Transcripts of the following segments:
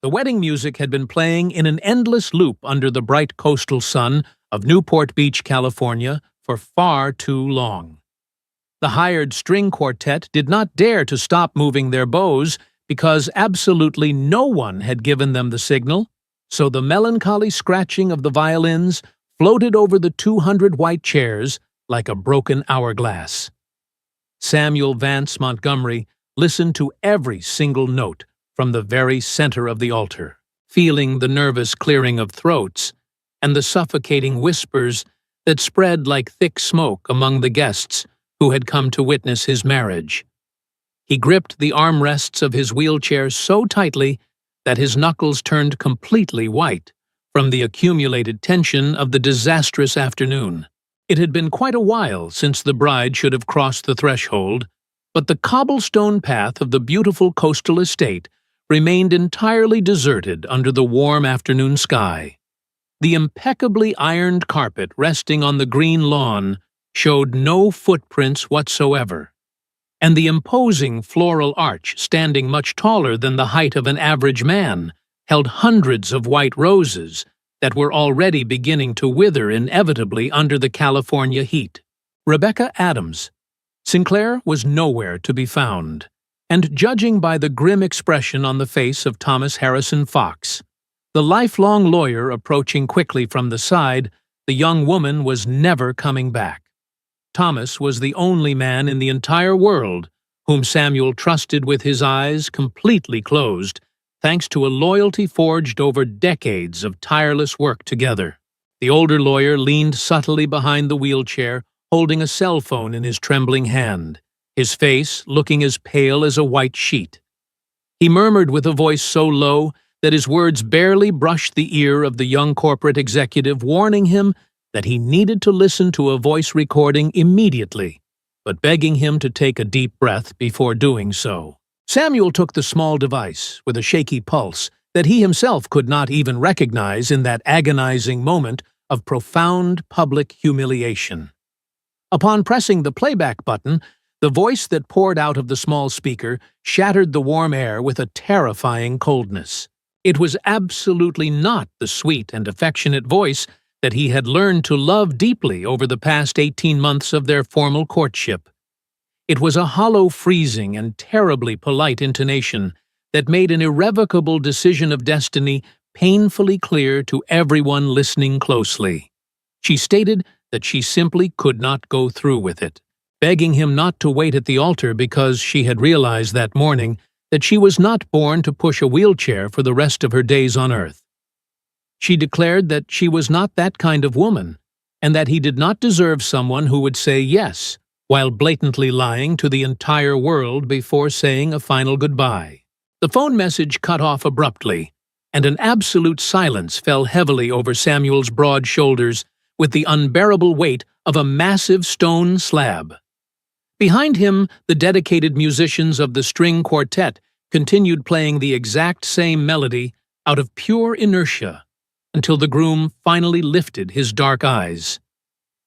The wedding music had been playing in an endless loop under the bright coastal sun of Newport Beach, California, for far too long. The hired string quartet did not dare to stop moving their bows because absolutely no one had given them the signal, so the melancholy scratching of the violins floated over the 200 white chairs like a broken hourglass. Samuel Vance Montgomery listened to every single note from the very center of the altar, feeling the nervous clearing of throats and the suffocating whispers that spread like thick smoke among the guests who had come to witness his marriage. He gripped the armrests of his wheelchair so tightly that his knuckles turned completely white from the accumulated tension of the disastrous afternoon. It had been quite a while since the bride should have crossed the threshold, but the cobblestone path of the beautiful coastal estate remained entirely deserted under the warm afternoon sky. The impeccably ironed carpet resting on the green lawn showed no footprints whatsoever, and the imposing floral arch, standing much taller than the height of an average man, held hundreds of white roses that were already beginning to wither inevitably under the California heat. Rebecca Adams. Sinclair was nowhere to be found, and judging by the grim expression on the face of Thomas Harrison Fox, the lifelong lawyer approaching quickly from the side, the young woman was never coming back. Thomas was the only man in the entire world whom Samuel trusted with his eyes completely closed, thanks to a loyalty forged over decades of tireless work together. The older lawyer leaned subtly behind the wheelchair, holding a cell phone in his trembling hand, his face looking as pale as a white sheet. He murmured with a voice so low that his words barely brushed the ear of the young corporate executive, warning him that he needed to listen to a voice recording immediately, but begging him to take a deep breath before doing so. Samuel took the small device with a shaky pulse that he himself could not even recognize in that agonizing moment of profound public humiliation. Upon pressing the playback button, the voice that poured out of the small speaker shattered the warm air with a terrifying coldness. It was absolutely not the sweet and affectionate voice that he had learned to love deeply over the past 18 months of their formal courtship. It was a hollow, freezing, and terribly polite intonation that made an irrevocable decision of destiny painfully clear to everyone listening closely. She stated that she simply could not go through with it, begging him not to wait at the altar because she had realized that morning that she was not born to push a wheelchair for the rest of her days on earth. She declared that she was not that kind of woman, and that he did not deserve someone who would say yes, while blatantly lying to the entire world before saying a final goodbye. The phone message cut off abruptly, and an absolute silence fell heavily over Samuel's broad shoulders with the unbearable weight of a massive stone slab. Behind him, the dedicated musicians of the string quartet continued playing the exact same melody out of pure inertia until the groom finally lifted his dark eyes.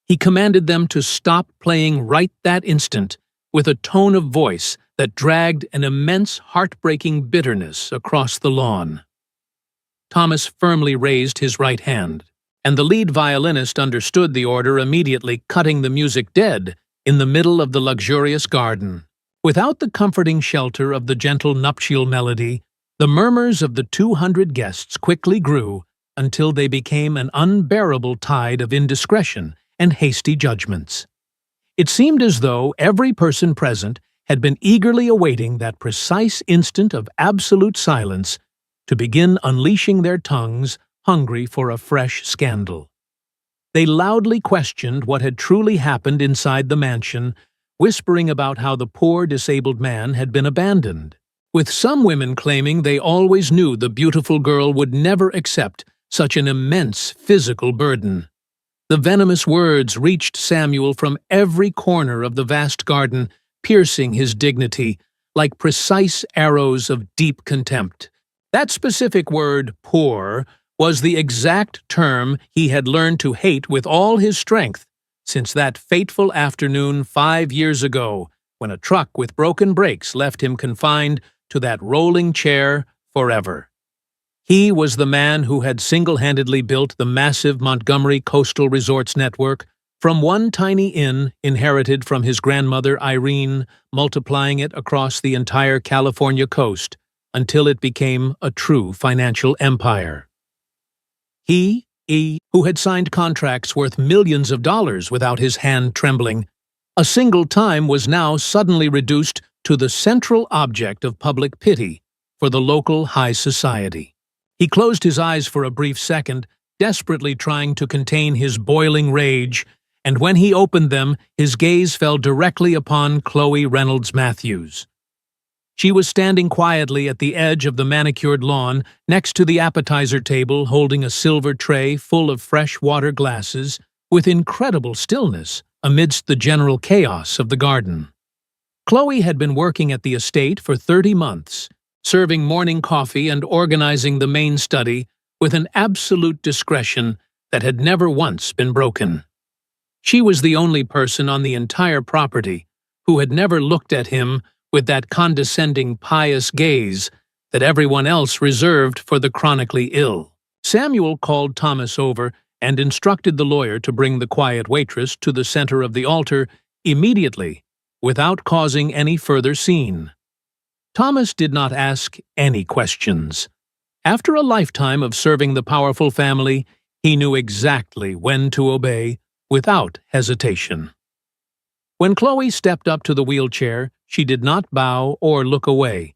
He commanded them to stop playing right that instant with a tone of voice that dragged an immense heartbreaking bitterness across the lawn. Thomas firmly raised his right hand, and the lead violinist understood the order, immediately cutting the music dead in the middle of the luxurious garden. Without the comforting shelter of the gentle nuptial melody, the murmurs of the 200 guests quickly grew until they became an unbearable tide of indiscretion and hasty judgments. It seemed as though every person present had been eagerly awaiting that precise instant of absolute silence to begin unleashing their tongues, hungry for a fresh scandal. They loudly questioned what had truly happened inside the mansion, whispering about how the poor disabled man had been abandoned, with some women claiming they always knew the beautiful girl would never accept such an immense physical burden. The venomous words reached Samuel from every corner of the vast garden, piercing his dignity like precise arrows of deep contempt. That specific word, poor, was the exact term he had learned to hate with all his strength since that fateful afternoon 5 years ago when a truck with broken brakes left him confined to that rolling chair forever. He was the man who had single-handedly built the massive Montgomery coastal resorts network from one tiny inn inherited from his grandmother Irene, multiplying it across the entire California coast until it became a true financial empire. He, who had signed contracts worth millions of dollars without his hand trembling, a single time was now suddenly reduced to the central object of public pity for the local high society. He closed his eyes for a brief second, desperately trying to contain his boiling rage, and when he opened them, his gaze fell directly upon Chloe Reynolds Matthews. She was standing quietly at the edge of the manicured lawn next to the appetizer table, holding a silver tray full of fresh water glasses with incredible stillness amidst the general chaos of the garden. Chloe had been working at the estate for 30 months, serving morning coffee and organizing the main study with an absolute discretion that had never once been broken. She was the only person on the entire property who had never looked at him with that condescending, pious gaze that everyone else reserved for the chronically ill. Samuel called Thomas over and instructed the lawyer to bring the quiet waitress to the center of the altar immediately, without causing any further scene. Thomas did not ask any questions. After a lifetime of serving the powerful family, he knew exactly when to obey without hesitation. When Chloe stepped up to the wheelchair, she did not bow or look away.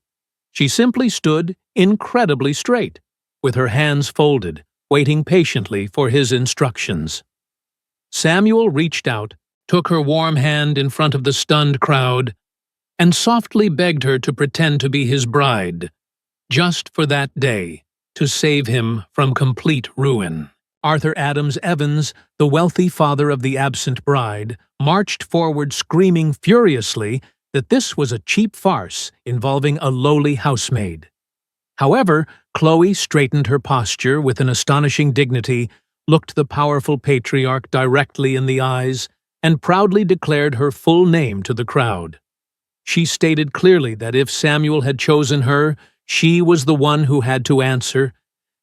She simply stood incredibly straight, with her hands folded, waiting patiently for his instructions. Samuel reached out, took her warm hand in front of the stunned crowd, and softly begged her to pretend to be his bride, just for that day, to save him from complete ruin. Arthur Adams Evans, the wealthy father of the absent bride, marched forward screaming furiously that this was a cheap farce involving a lowly housemaid. However, Chloe straightened her posture with an astonishing dignity, looked the powerful patriarch directly in the eyes, and proudly declared her full name to the crowd. She stated clearly that if Samuel had chosen her, she was the one who had to answer,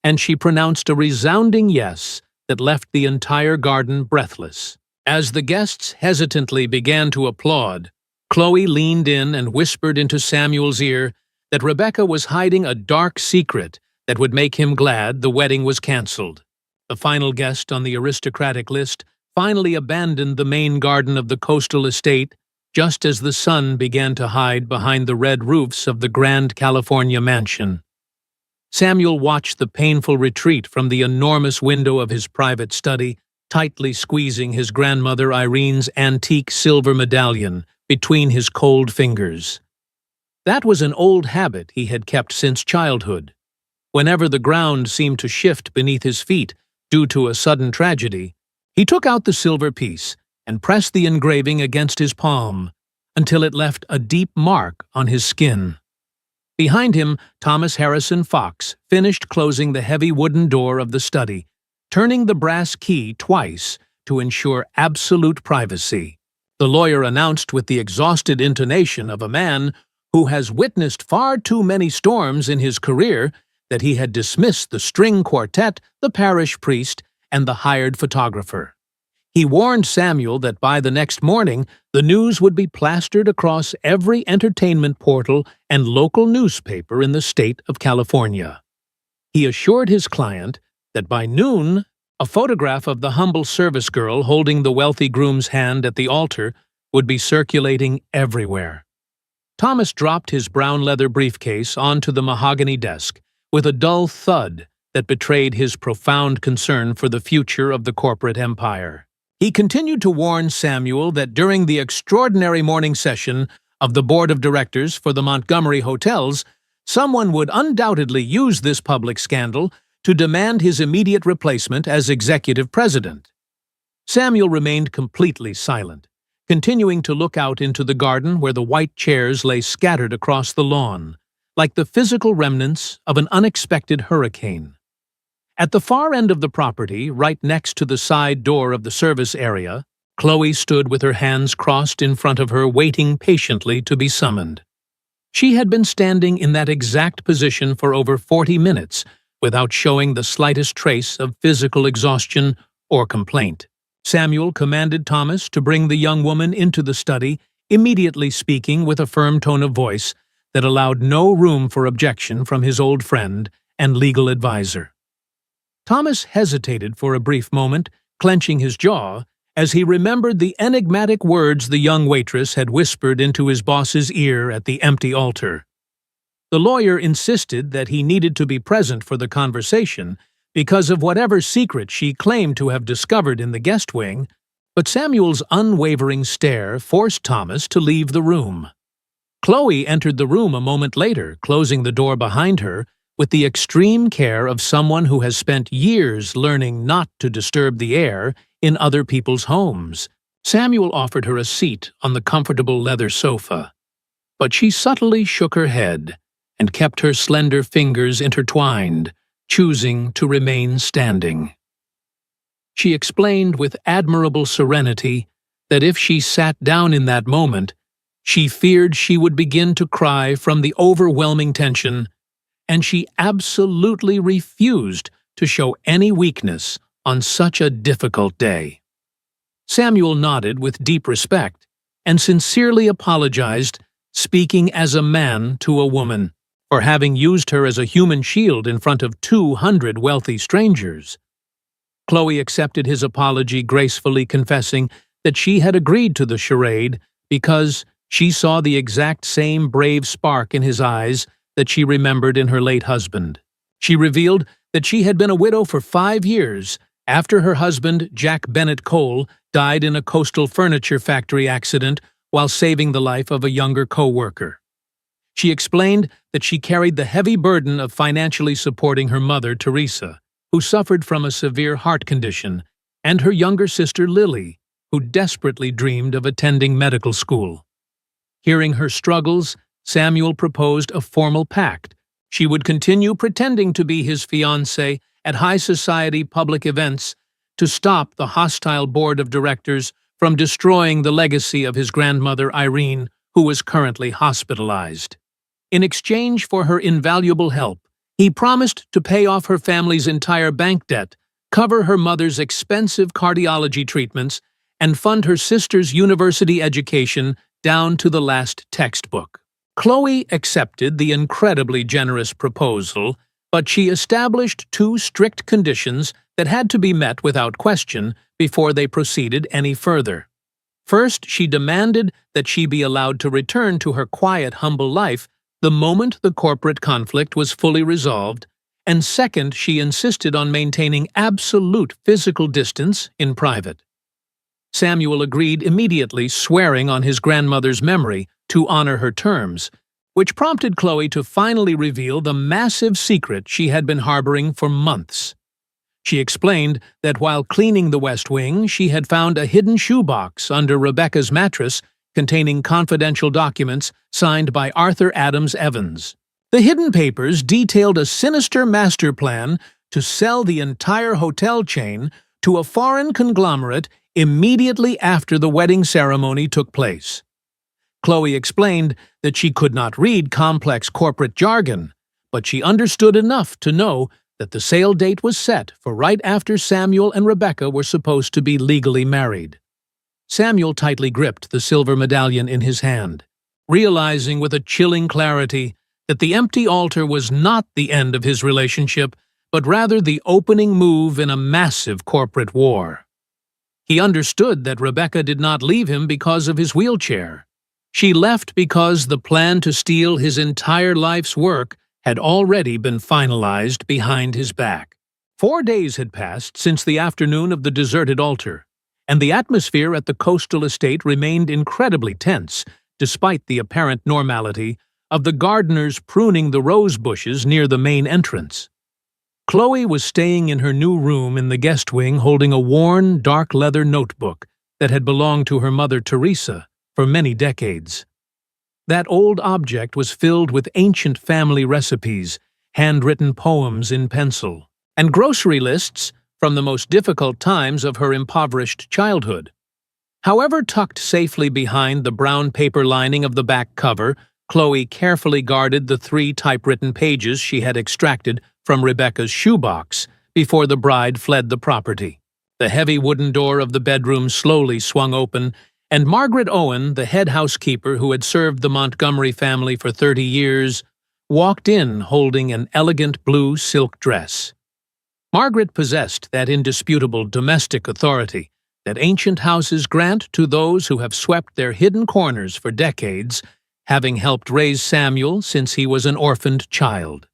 and she pronounced a resounding yes that left the entire garden breathless. As the guests hesitantly began to applaud, Chloe leaned in and whispered into Samuel's ear that Rebecca was hiding a dark secret that would make him glad the wedding was canceled. The final guest on the aristocratic list finally abandoned the main garden of the coastal estate just as the sun began to hide behind the red roofs of the Grand California mansion. Samuel watched the painful retreat from the enormous window of his private study, tightly squeezing his grandmother Irene's antique silver medallion between his cold fingers. That was an old habit he had kept since childhood. Whenever the ground seemed to shift beneath his feet due to a sudden tragedy, he took out the silver piece and pressed the engraving against his palm until it left a deep mark on his skin. Behind him, Thomas Harrison Fox finished closing the heavy wooden door of the study, turning the brass key twice to ensure absolute privacy. The lawyer announced with the exhausted intonation of a man who has witnessed far too many storms in his career that he had dismissed the string quartet, the parish priest, and the hired photographer. He warned Samuel that by the next morning, the news would be plastered across every entertainment portal and local newspaper in the state of California. He assured his client that by noon, a photograph of the humble service girl holding the wealthy groom's hand at the altar would be circulating everywhere. Thomas dropped his brown leather briefcase onto the mahogany desk with a dull thud that betrayed his profound concern for the future of the corporate empire. He continued to warn Samuel that during the extraordinary morning session of the board of directors for the Montgomery hotels, someone would undoubtedly use this public scandal to demand his immediate replacement as executive president. Samuel remained completely silent, continuing to look out into the garden where the white chairs lay scattered across the lawn, like the physical remnants of an unexpected hurricane. At the far end of the property, right next to the side door of the service area, Chloe stood with her hands crossed in front of her, waiting patiently to be summoned. She had been standing in that exact position for over 40 minutes without showing the slightest trace of physical exhaustion or complaint. Samuel commanded Thomas to bring the young woman into the study, immediately speaking with a firm tone of voice that allowed no room for objection from his old friend and legal advisor. Thomas hesitated for a brief moment, clenching his jaw, as he remembered the enigmatic words the young waitress had whispered into his boss's ear at the empty altar. The lawyer insisted that he needed to be present for the conversation because of whatever secret she claimed to have discovered in the guest wing, but Samuel's unwavering stare forced Thomas to leave the room. Chloe entered the room a moment later, closing the door behind her with the extreme care of someone who has spent years learning not to disturb the air in other people's homes. Samuel offered her a seat on the comfortable leather sofa, but she subtly shook her head and kept her slender fingers intertwined, choosing to remain standing. She explained with admirable serenity that if she sat down in that moment, she feared she would begin to cry from the overwhelming tension, and she absolutely refused to show any weakness on such a difficult day. Samuel nodded with deep respect and sincerely apologized, speaking as a man to a woman, for having used her as a human shield in front of 200 wealthy strangers. Chloe accepted his apology gracefully, confessing that she had agreed to the charade because she saw the exact same brave spark in his eyes that she remembered in her late husband. She revealed that she had been a widow for 5 years after her husband, Jack Bennett Cole, died in a coastal furniture factory accident while saving the life of a younger co-worker. She explained that she carried the heavy burden of financially supporting her mother, Teresa, who suffered from a severe heart condition, and her younger sister, Lily, who desperately dreamed of attending medical school. Hearing her struggles, Samuel proposed a formal pact. She would continue pretending to be his fiancée at high society public events to stop the hostile board of directors from destroying the legacy of his grandmother, Irene, who was currently hospitalized. In exchange for her invaluable help, he promised to pay off her family's entire bank debt, cover her mother's expensive cardiology treatments, and fund her sister's university education down to the last textbook. Chloe accepted the incredibly generous proposal, but she established 2 strict conditions that had to be met without question before they proceeded any further. First, she demanded that she be allowed to return to her quiet, humble life the moment the corporate conflict was fully resolved, and second, she insisted on maintaining absolute physical distance in private. Samuel agreed immediately, swearing on his grandmother's memory to honor her terms, which prompted Chloe to finally reveal the massive secret she had been harboring for months. She explained that while cleaning the West Wing, she had found a hidden shoebox under Rebecca's mattress containing confidential documents signed by Arthur Adams Evans. The hidden papers detailed a sinister master plan to sell the entire hotel chain to a foreign conglomerate immediately after the wedding ceremony took place. Chloe explained that she could not read complex corporate jargon, but she understood enough to know that the sale date was set for right after Samuel and Rebecca were supposed to be legally married. Samuel tightly gripped the silver medallion in his hand, realizing with a chilling clarity that the empty altar was not the end of his relationship, but rather the opening move in a massive corporate war. He understood that Rebecca did not leave him because of his wheelchair. She left because the plan to steal his entire life's work had already been finalized behind his back. 4 days had passed since the afternoon of the deserted altar, and the atmosphere at the coastal estate remained incredibly tense, despite the apparent normality of the gardeners pruning the rose bushes near the main entrance. Chloe was staying in her new room in the guest wing, holding a worn, dark leather notebook that had belonged to her mother Teresa for many decades. That old object was filled with ancient family recipes, handwritten poems in pencil, and grocery lists from the most difficult times of her impoverished childhood. However, tucked safely behind the brown paper lining of the back cover, Chloe carefully guarded the 3 typewritten pages she had extracted from Rebecca's shoebox before the bride fled the property. The heavy wooden door of the bedroom slowly swung open, and Margaret Owen, the head housekeeper who had served the Montgomery family for 30 years, walked in holding an elegant blue silk dress. Margaret possessed that indisputable domestic authority that ancient houses grant to those who have swept their hidden corners for decades, having helped raise Samuel since he was an orphaned child.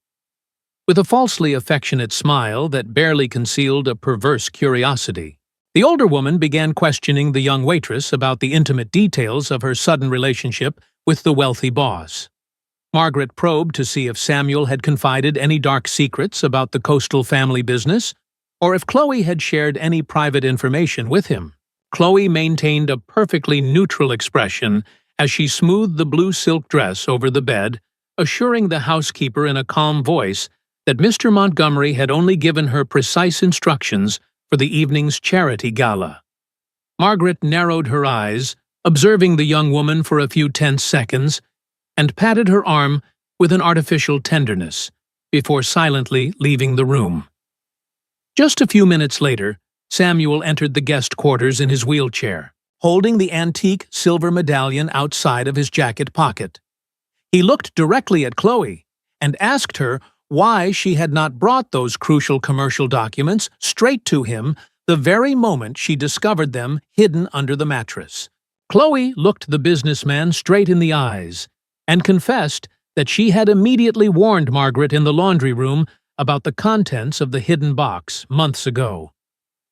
With a falsely affectionate smile that barely concealed a perverse curiosity, the older woman began questioning the young waitress about the intimate details of her sudden relationship with the wealthy boss. Margaret probed to see if Samuel had confided any dark secrets about the Coastal family business, or if Chloe had shared any private information with him. Chloe maintained a perfectly neutral expression as she smoothed the blue silk dress over the bed, assuring the housekeeper in a calm voice that Mr. Montgomery had only given her precise instructions for the evening's charity gala. Margaret narrowed her eyes, observing the young woman for a few tense seconds, and patted her arm with an artificial tenderness, before silently leaving the room. Just a few minutes later, Samuel entered the guest quarters in his wheelchair, holding the antique silver medallion outside of his jacket pocket. He looked directly at Chloe and asked her why she had not brought those crucial commercial documents straight to him the very moment she discovered them hidden under the mattress. Chloe looked the businessman straight in the eyes and confessed that she had immediately warned Margaret in the laundry room about the contents of the hidden box months ago.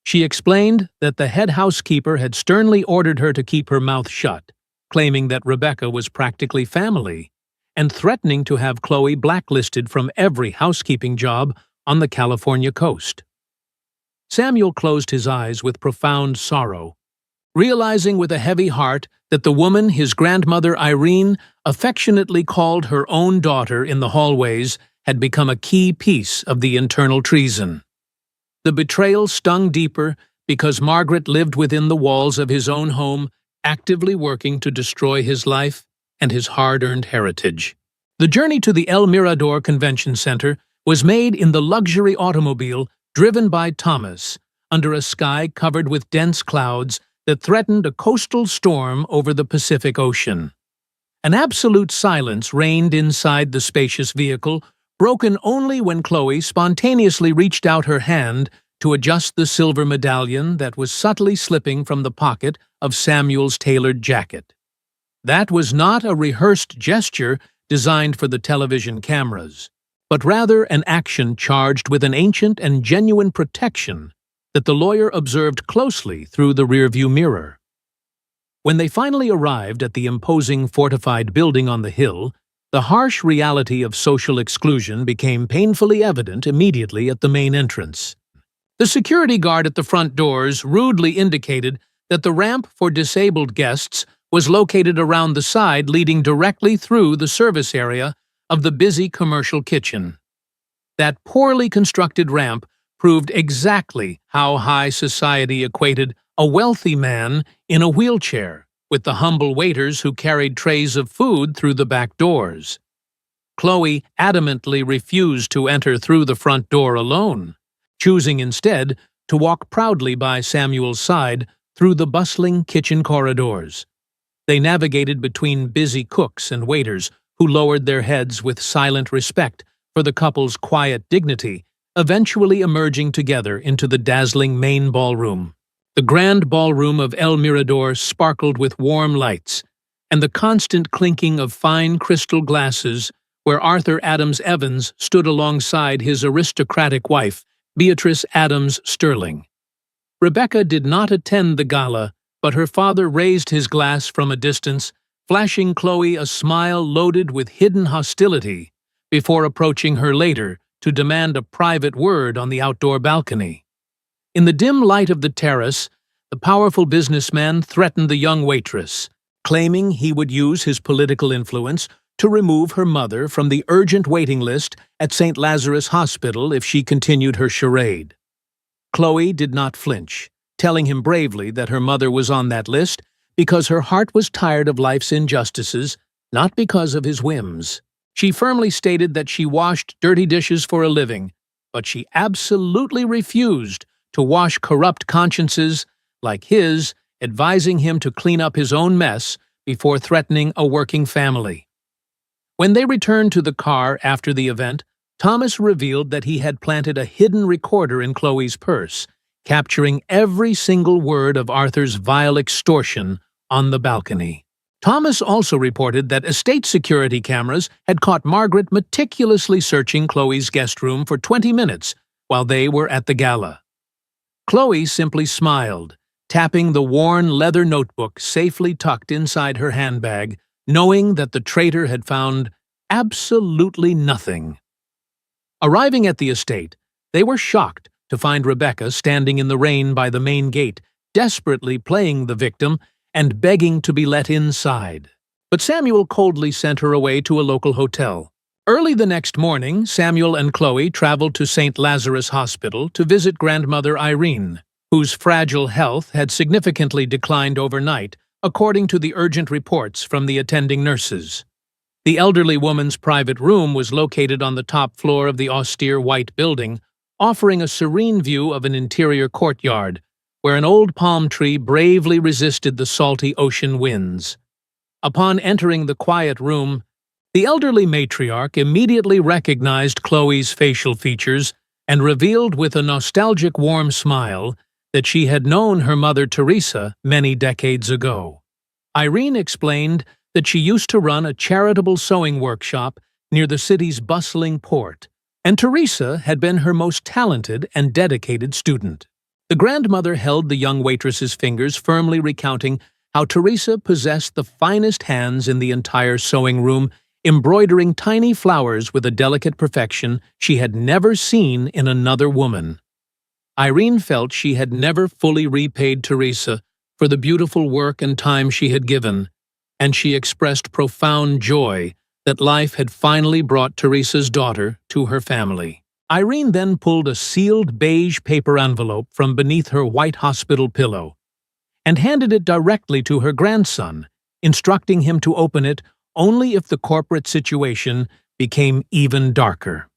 She explained that the head housekeeper had sternly ordered her to keep her mouth shut, claiming that Rebecca was practically family, and threatening to have Chloe blacklisted from every housekeeping job on the California coast. Samuel closed his eyes with profound sorrow, realizing with a heavy heart that the woman his grandmother Irene affectionately called her own daughter in the hallways had become a key piece of the internal treason. The betrayal stung deeper because Margaret lived within the walls of his own home, actively working to destroy his life and his hard-earned heritage. The journey to the El Mirador Convention Center was made in the luxury automobile driven by Thomas, under a sky covered with dense clouds that threatened a coastal storm over the Pacific Ocean. An absolute silence reigned inside the spacious vehicle, broken only when Chloe spontaneously reached out her hand to adjust the silver medallion that was subtly slipping from the pocket of Samuel's tailored jacket. That was not a rehearsed gesture designed for the television cameras, but rather an action charged with an ancient and genuine protection that the lawyer observed closely through the rearview mirror. When they finally arrived at the imposing fortified building on the hill, the harsh reality of social exclusion became painfully evident immediately at the main entrance. The security guard at the front doors rudely indicated that the ramp for disabled guests was located around the side leading directly through the service area of the busy commercial kitchen. That poorly constructed ramp proved exactly how high society equated a wealthy man in a wheelchair with the humble waiters who carried trays of food through the back doors. Chloe adamantly refused to enter through the front door alone, choosing instead to walk proudly by Samuel's side through the bustling kitchen corridors. They navigated between busy cooks and waiters who lowered their heads with silent respect for the couple's quiet dignity, eventually emerging together into the dazzling main ballroom. The grand ballroom of El Mirador sparkled with warm lights, and the constant clinking of fine crystal glasses where Arthur Adams Evans stood alongside his aristocratic wife, Beatrice Adams Sterling. Rebecca did not attend the gala, but her father raised his glass from a distance, flashing Chloe a smile loaded with hidden hostility before approaching her later to demand a private word on the outdoor balcony. In the dim light of the terrace, the powerful businessman threatened the young waitress, claiming he would use his political influence to remove her mother from the urgent waiting list at St. Lazarus Hospital if she continued her charade. Chloe did not flinch, telling him bravely that her mother was on that list because her heart was tired of life's injustices, not because of his whims. She firmly stated that she washed dirty dishes for a living, but she absolutely refused to wash corrupt consciences like his, advising him to clean up his own mess before threatening a working family. When they returned to the car after the event, Thomas revealed that he had planted a hidden recorder in Chloe's purse, capturing every single word of Arthur's vile extortion on the balcony. Thomas also reported that estate security cameras had caught Margaret meticulously searching Chloe's guest room for 20 minutes while they were at the gala. Chloe simply smiled, tapping the worn leather notebook safely tucked inside her handbag, knowing that the traitor had found absolutely nothing. Arriving at the estate, they were shocked to find Rebecca standing in the rain by the main gate, desperately playing the victim and begging to be let inside. But Samuel coldly sent her away to a local hotel. Early the next morning, Samuel and Chloe traveled to St. Lazarus Hospital to visit grandmother Irene, whose fragile health had significantly declined overnight, according to the urgent reports from the attending nurses. The elderly woman's private room was located on the top floor of the austere white building, offering a serene view of an interior courtyard, where an old palm tree bravely resisted the salty ocean winds. Upon entering the quiet room, the elderly matriarch immediately recognized Chloe's facial features and revealed with a nostalgic warm smile that she had known her mother Teresa many decades ago. Irene explained that she used to run a charitable sewing workshop near the city's bustling port, and Teresa had been her most talented and dedicated student. The grandmother held the young waitress's fingers, firmly recounting how Teresa possessed the finest hands in the entire sewing room, embroidering tiny flowers with a delicate perfection she had never seen in another woman. Irene felt she had never fully repaid Teresa for the beautiful work and time she had given, and she expressed profound joy that life had finally brought Teresa's daughter to her family. Irene then pulled a sealed beige paper envelope from beneath her white hospital pillow and handed it directly to her grandson, instructing him to open it only if the corporate situation became even darker.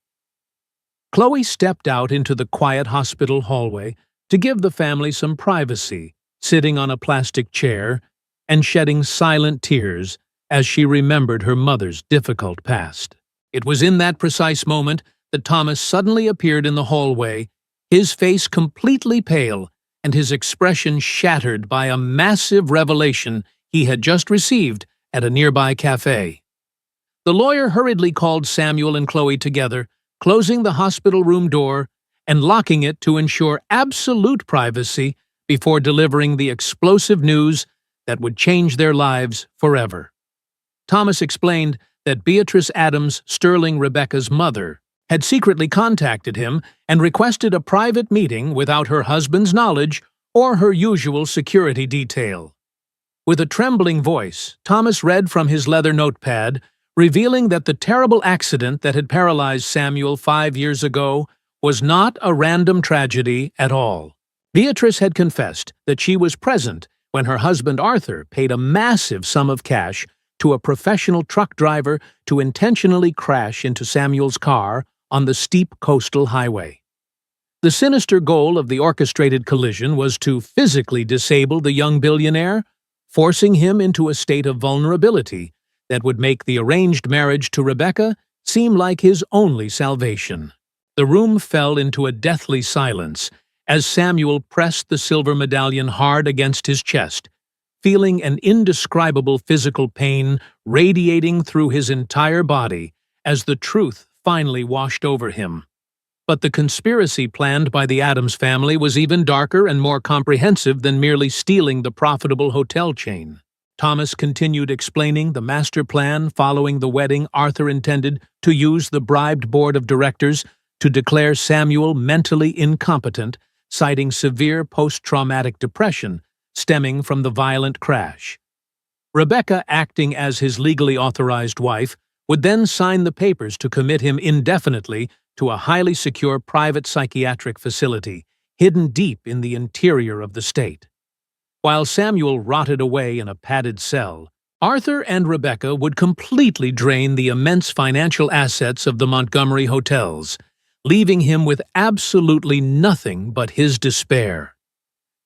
Chloe stepped out into the quiet hospital hallway to give the family some privacy, sitting on a plastic chair and shedding silent tears as she remembered her mother's difficult past. It was in that precise moment that Thomas suddenly appeared in the hallway, his face completely pale and his expression shattered by a massive revelation he had just received at a nearby cafe. The lawyer hurriedly called Samuel and Chloe together, closing the hospital room door and locking it to ensure absolute privacy before delivering the explosive news that would change their lives forever. Thomas explained that Beatrice Adams Sterling, Rebecca's mother, had secretly contacted him and requested a private meeting without her husband's knowledge or her usual security detail. With a trembling voice, Thomas read from his leather notepad, revealing that the terrible accident that had paralyzed Samuel 5 years ago was not a random tragedy at all. Beatrice had confessed that she was present when her husband Arthur paid a massive sum of cash to a professional truck driver to intentionally crash into Samuel's car on the steep coastal highway. The sinister goal of the orchestrated collision was to physically disable the young billionaire, forcing him into a state of vulnerability that would make the arranged marriage to Rebecca seem like his only salvation. The room fell into a deathly silence as Samuel pressed the silver medallion hard against his chest, feeling an indescribable physical pain radiating through his entire body as the truth finally washed over him. But the conspiracy planned by the Adams family was even darker and more comprehensive than merely stealing the profitable hotel chain. Thomas continued explaining the master plan following the wedding. Arthur intended to use the bribed board of directors to declare Samuel mentally incompetent, citing severe post-traumatic depression stemming from the violent crash. Rebecca, acting as his legally authorized wife, would then sign the papers to commit him indefinitely to a highly secure private psychiatric facility hidden deep in the interior of the state. While Samuel rotted away in a padded cell, Arthur and Rebecca would completely drain the immense financial assets of the Montgomery hotels, leaving him with absolutely nothing but his despair.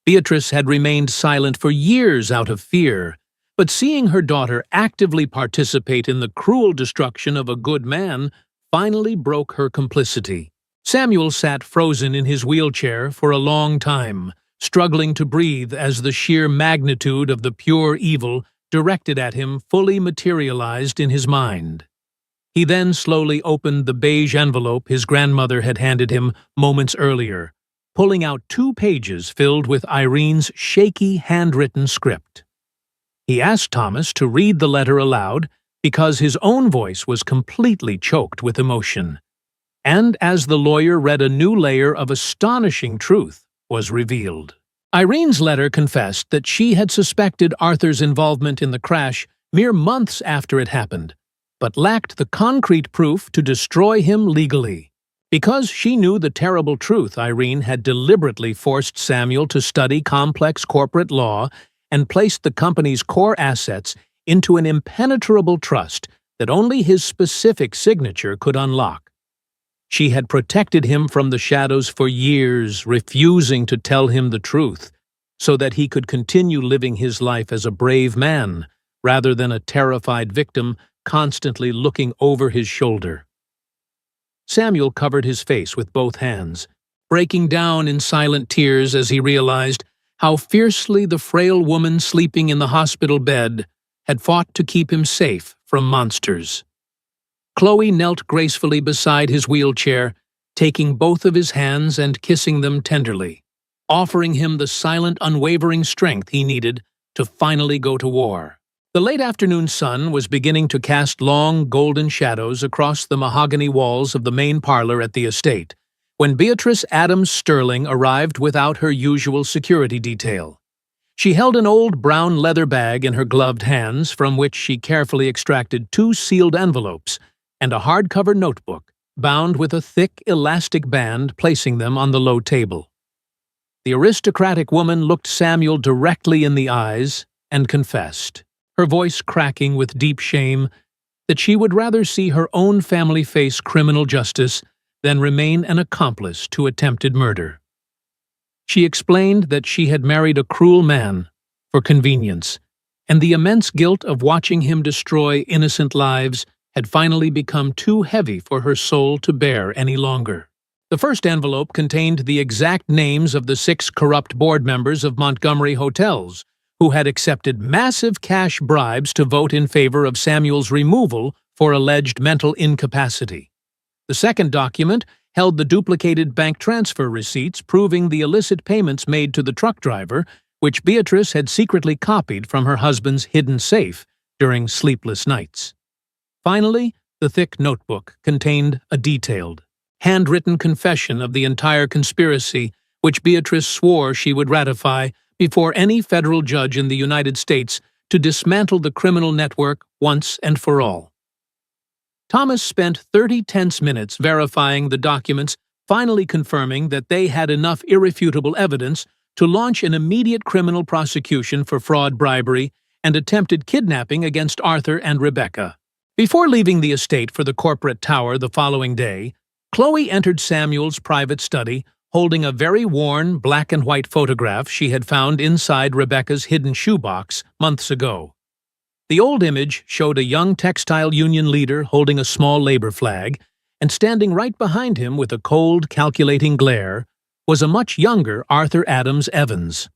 Beatrice had remained silent for years out of fear, but seeing her daughter actively participate in the cruel destruction of a good man finally broke her complicity. Samuel sat frozen in his wheelchair for a long time, struggling to breathe as the sheer magnitude of the pure evil directed at him fully materialized in his mind. He then slowly opened the beige envelope his grandmother had handed him moments earlier, pulling out 2 pages filled with Irene's shaky handwritten script. He asked Thomas to read the letter aloud because his own voice was completely choked with emotion. And as the lawyer read, a new layer of astonishing truth was revealed. Irene's letter confessed that she had suspected Arthur's involvement in the crash mere months after it happened, but lacked the concrete proof to destroy him legally. Because she knew the terrible truth, Irene had deliberately forced Samuel to study complex corporate law and placed the company's core assets into an impenetrable trust that only his specific signature could unlock. She had protected him from the shadows for years, refusing to tell him the truth, so that he could continue living his life as a brave man, rather than a terrified victim constantly looking over his shoulder. Samuel covered his face with both hands, breaking down in silent tears as he realized how fiercely the frail woman sleeping in the hospital bed had fought to keep him safe from monsters. Chloe knelt gracefully beside his wheelchair, taking both of his hands and kissing them tenderly, offering him the silent, unwavering strength he needed to finally go to war. The late afternoon sun was beginning to cast long, golden shadows across the mahogany walls of the main parlor at the estate, when Beatrice Adams Sterling arrived without her usual security detail. She held an old brown leather bag in her gloved hands, from which she carefully extracted 2 sealed envelopes and a hardcover notebook, bound with a thick, elastic band, placing them on the low table. The aristocratic woman looked Samuel directly in the eyes and confessed, her voice cracking with deep shame, that she would rather see her own family face criminal justice than remain an accomplice to attempted murder. She explained that she had married a cruel man for convenience, and the immense guilt of watching him destroy innocent lives had finally become too heavy for her soul to bear any longer. The first envelope contained the exact names of the 6 corrupt board members of Montgomery Hotels, who had accepted massive cash bribes to vote in favor of Samuel's removal for alleged mental incapacity. The second document held the duplicated bank transfer receipts proving the illicit payments made to the truck driver, which Beatrice had secretly copied from her husband's hidden safe during sleepless nights. Finally, the thick notebook contained a detailed, handwritten confession of the entire conspiracy, which Beatrice swore she would ratify before any federal judge in the United States to dismantle the criminal network once and for all. Thomas spent 30 tense minutes verifying the documents, finally confirming that they had enough irrefutable evidence to launch an immediate criminal prosecution for fraud, bribery, and attempted kidnapping against Arthur and Rebecca. Before leaving the estate for the corporate tower the following day, Chloe entered Samuel's private study, holding a very worn black and white photograph she had found inside Rebecca's hidden shoebox months ago. The old image showed a young textile union leader holding a small labor flag, and standing right behind him with a cold, calculating glare was a much younger Arthur Adams Evans.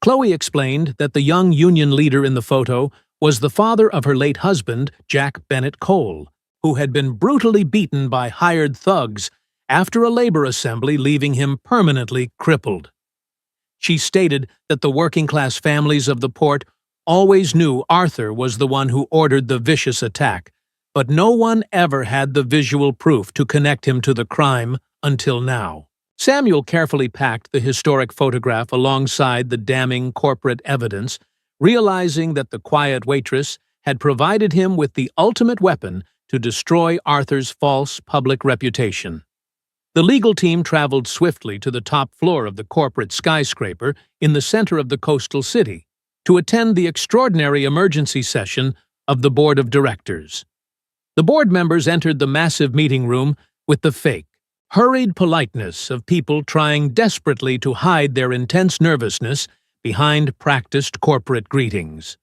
Chloe explained that the young union leader in the photo was the father of her late husband, Jack Bennett Cole, who had been brutally beaten by hired thugs after a labor assembly, leaving him permanently crippled. She stated that the working-class families of the port always knew Arthur was the one who ordered the vicious attack, but no one ever had the visual proof to connect him to the crime until now. Samuel carefully packed the historic photograph alongside the damning corporate evidence, realizing that the quiet waitress had provided him with the ultimate weapon to destroy Arthur's false public reputation. The legal team traveled swiftly to the top floor of the corporate skyscraper in the center of the coastal city to attend the extraordinary emergency session of the board of directors. The board members entered the massive meeting room with the fake, hurried politeness of people trying desperately to hide their intense nervousness behind practiced corporate greetings.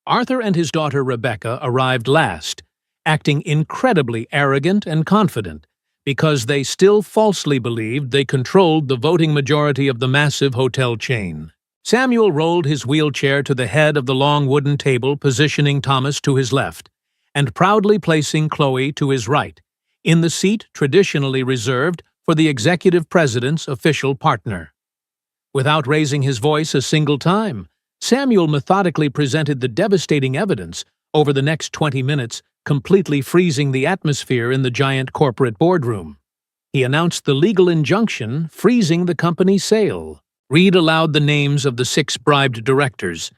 Arthur and his daughter Rebecca arrived last, acting incredibly arrogant and confident, because they still falsely believed they controlled the voting majority of the massive hotel chain. Samuel rolled his wheelchair to the head of the long wooden table, positioning Thomas to his left, and proudly placing Chloe to his right, in the seat traditionally reserved for the executive president's official partner. Without raising his voice a single time, Samuel methodically presented the devastating evidence over the next 20 minutes, completely freezing the atmosphere in the giant corporate boardroom. He announced the legal injunction freezing the company's sale, read aloud the names of the 6 bribed directors,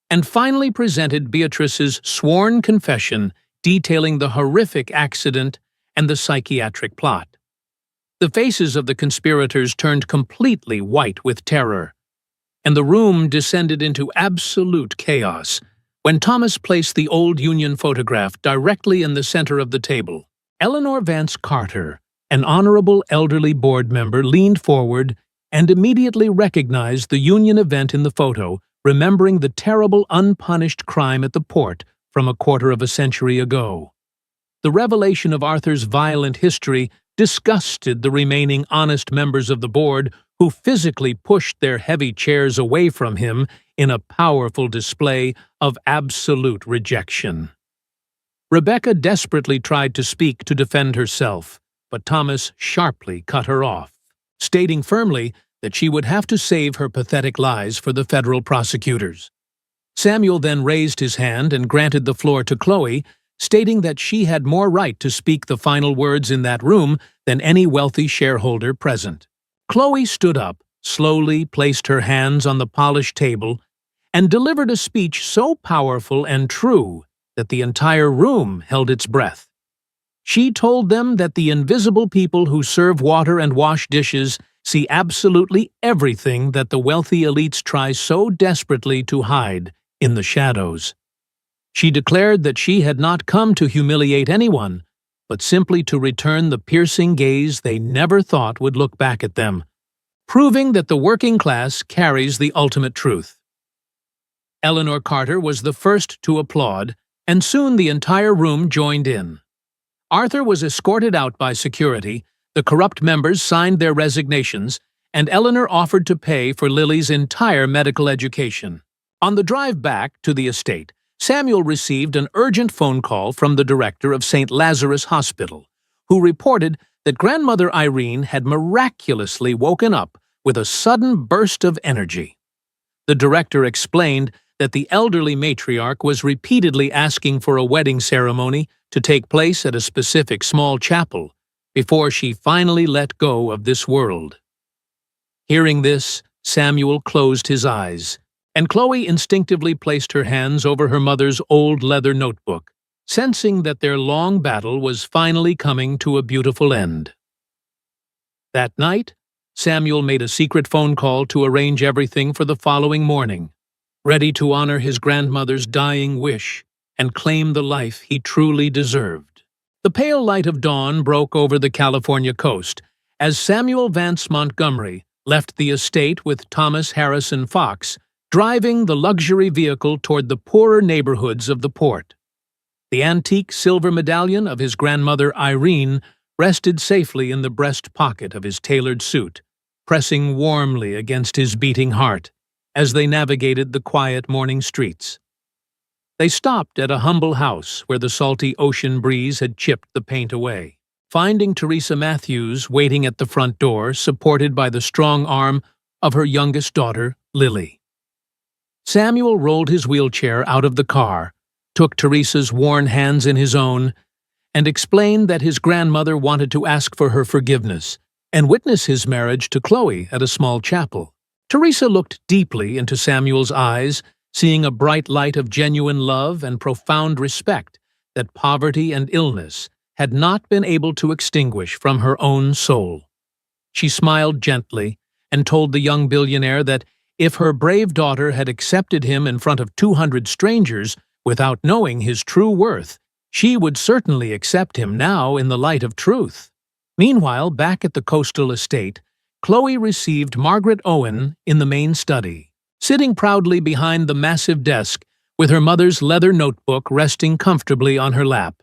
and finally presented Beatrice's sworn confession detailing the horrific accident and the psychiatric plot. The faces of the conspirators turned completely white with terror, and the room descended into absolute chaos when Thomas placed the old Union photograph directly in the center of the table. Eleanor Vance Carter, an honorable elderly board member, leaned forward and immediately recognized the Union event in the photo, remembering the terrible unpunished crime at the port from a quarter of a century ago. The revelation of Arthur's violent history disgusted the remaining honest members of the board, who physically pushed their heavy chairs away from him in a powerful display of absolute rejection. Rebecca desperately tried to speak to defend herself, but Thomas sharply cut her off, stating firmly that she would have to save her pathetic lies for the federal prosecutors. Samuel then raised his hand and granted the floor to Chloe, stating that she had more right to speak the final words in that room than any wealthy shareholder present. Chloe stood up, slowly placed her hands on the polished table, and delivered a speech so powerful and true that the entire room held its breath. She told them that the invisible people who serve water and wash dishes see absolutely everything that the wealthy elites try so desperately to hide in the shadows. She declared that she had not come to humiliate anyone, but simply to return the piercing gaze they never thought would look back at them, proving that the working class carries the ultimate truth. Eleanor Carter was the first to applaud, and soon the entire room joined in. Arthur was escorted out by security, the corrupt members signed their resignations, and Eleanor offered to pay for Lily's entire medical education. On the drive back to the estate, Samuel received an urgent phone call from the director of St. Lazarus Hospital, who reported that grandmother Irene had miraculously woken up with a sudden burst of energy. The director explained that the elderly matriarch was repeatedly asking for a wedding ceremony to take place at a specific small chapel before she finally let go of this world. Hearing this, Samuel closed his eyes, and Chloe instinctively placed her hands over her mother's old leather notebook, sensing that their long battle was finally coming to a beautiful end. That night, Samuel made a secret phone call to arrange everything for the following morning, ready to honor his grandmother's dying wish and claim the life he truly deserved. The pale light of dawn broke over the California coast as Samuel Vance Montgomery left the estate with Thomas Harrison Fox, driving the luxury vehicle toward the poorer neighborhoods of the port. The antique silver medallion of his grandmother Irene rested safely in the breast pocket of his tailored suit, pressing warmly against his beating heart as they navigated the quiet morning streets. They stopped at a humble house where the salty ocean breeze had chipped the paint away, finding Teresa Matthews waiting at the front door, supported by the strong arm of her youngest daughter, Lily. Samuel rolled his wheelchair out of the car, took Teresa's worn hands in his own, and explained that his grandmother wanted to ask for her forgiveness and witness his marriage to Chloe at a small chapel. Teresa looked deeply into Samuel's eyes, seeing a bright light of genuine love and profound respect that poverty and illness had not been able to extinguish from her own soul. She smiled gently and told the young billionaire that if her brave daughter had accepted him in front of 200 strangers without knowing his true worth, she would certainly accept him now in the light of truth. Meanwhile, back at the coastal estate, Chloe received Margaret Owen in the main study, sitting proudly behind the massive desk with her mother's leather notebook resting comfortably on her lap.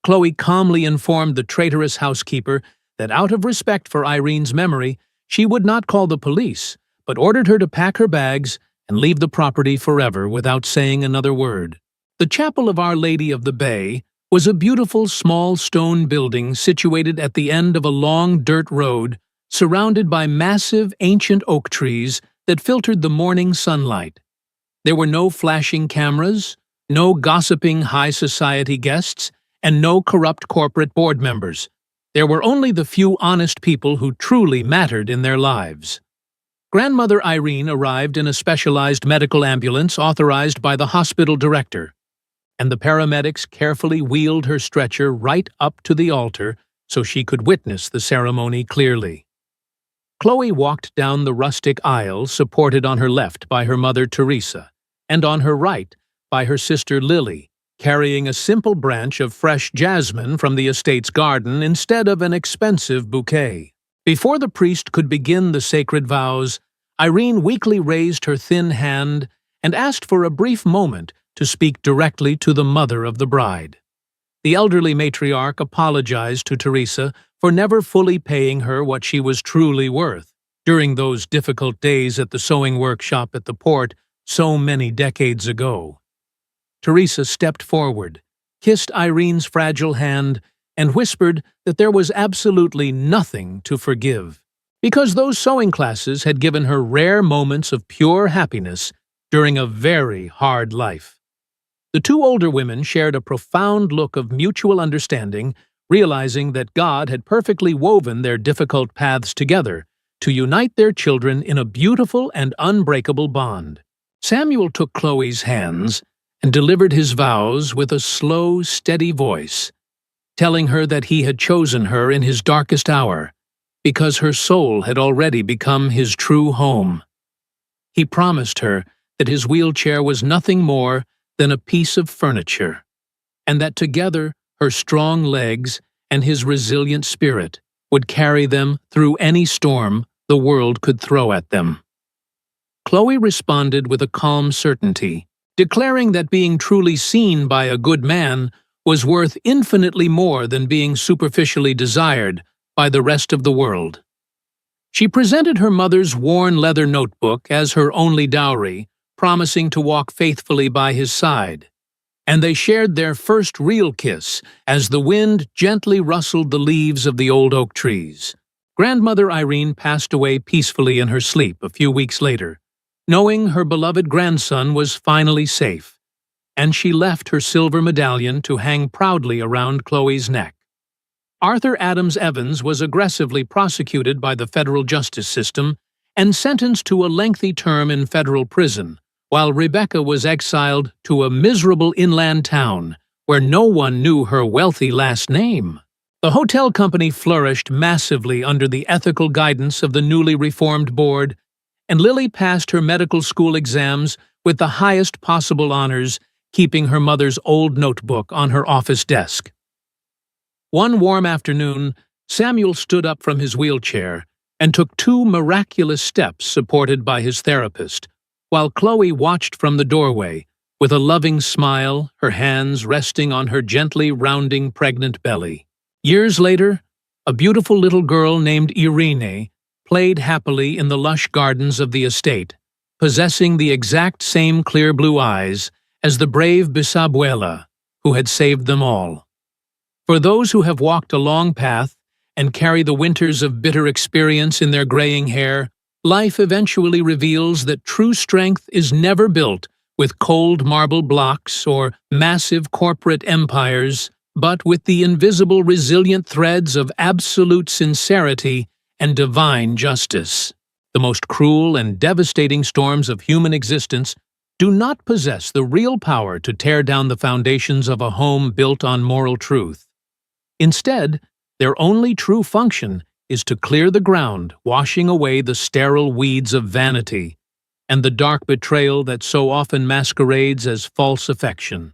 Chloe calmly informed the traitorous housekeeper that out of respect for Irene's memory, she would not call the police, but ordered her to pack her bags and leave the property forever without saying another word. The Chapel of Our Lady of the Bay was a beautiful small stone building situated at the end of a long dirt road, surrounded by massive ancient oak trees that filtered the morning sunlight. There were no flashing cameras, no gossiping high society guests, and no corrupt corporate board members. There were only the few honest people who truly mattered in their lives. Grandmother Irene arrived in a specialized medical ambulance authorized by the hospital director, and the paramedics carefully wheeled her stretcher right up to the altar so she could witness the ceremony clearly. Chloe walked down the rustic aisle supported on her left by her mother Teresa, and on her right by her sister Lily, carrying a simple branch of fresh jasmine from the estate's garden instead of an expensive bouquet. Before the priest could begin the sacred vows, Irene weakly raised her thin hand and asked for a brief moment to speak directly to the mother of the bride. The elderly matriarch apologized to Teresa for never fully paying her what she was truly worth during those difficult days at the sewing workshop at the port so many decades ago. Teresa stepped forward, kissed Irene's fragile hand, and whispered that there was absolutely nothing to forgive, because those sewing classes had given her rare moments of pure happiness during a very hard life. The two older women shared a profound look of mutual understanding, realizing that God had perfectly woven their difficult paths together to unite their children in a beautiful and unbreakable bond. Samuel took Chloe's hands and delivered his vows with a slow, steady voice, telling her that he had chosen her in his darkest hour, because her soul had already become his true home. He promised her that his wheelchair was nothing more than a piece of furniture, and that together her strong legs and his resilient spirit would carry them through any storm the world could throw at them. Chloe responded with a calm certainty, declaring that being truly seen by a good man was worth infinitely more than being superficially desired by the rest of the world. She presented her mother's worn leather notebook as her only dowry, promising to walk faithfully by his side, and they shared their first real kiss as the wind gently rustled the leaves of the old oak trees. Grandmother Irene passed away peacefully in her sleep a few weeks later, knowing her beloved grandson was finally safe, and she left her silver medallion to hang proudly around Chloe's neck. Arthur Adams Evans was aggressively prosecuted by the federal justice system and sentenced to a lengthy term in federal prison, while Rebecca was exiled to a miserable inland town where no one knew her wealthy last name. The hotel company flourished massively under the ethical guidance of the newly reformed board, and Lily passed her medical school exams with the highest possible honors, keeping her mother's old notebook on her office desk. One warm afternoon, Samuel stood up from his wheelchair and took 2 miraculous steps supported by his therapist, while Chloe watched from the doorway, with a loving smile, her hands resting on her gently rounding pregnant belly. Years later, a beautiful little girl named Irene played happily in the lush gardens of the estate, possessing the exact same clear blue eyes as the brave bisabuela who had saved them all. For those who have walked a long path and carry the winters of bitter experience in their graying hair, life eventually reveals that true strength is never built with cold marble blocks or massive corporate empires, but with the invisible resilient threads of absolute sincerity and divine justice. The most cruel and devastating storms of human existence do not possess the real power to tear down the foundations of a home built on moral truth. Instead, their only true function is to clear the ground, washing away the sterile weeds of vanity and the dark betrayal that so often masquerades as false affection.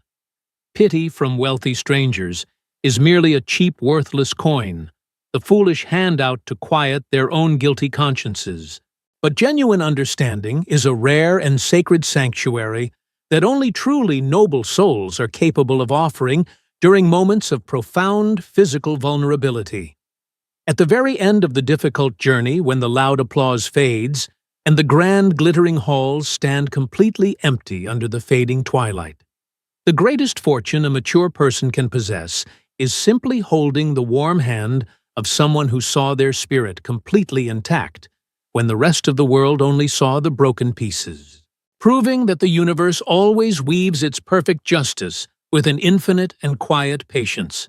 Pity from wealthy strangers is merely a cheap, worthless coin. the foolish handout to quiet their own guilty consciences. But genuine understanding is a rare and sacred sanctuary that only truly noble souls are capable of offering during moments of profound physical vulnerability. At the very end of the difficult journey, when the loud applause fades, and the grand glittering halls stand completely empty under the fading twilight, the greatest fortune a mature person can possess is simply holding the warm hand of someone who saw their spirit completely intact when the rest of the world only saw the broken pieces, proving that the universe always weaves its perfect justice with an infinite and quiet patience.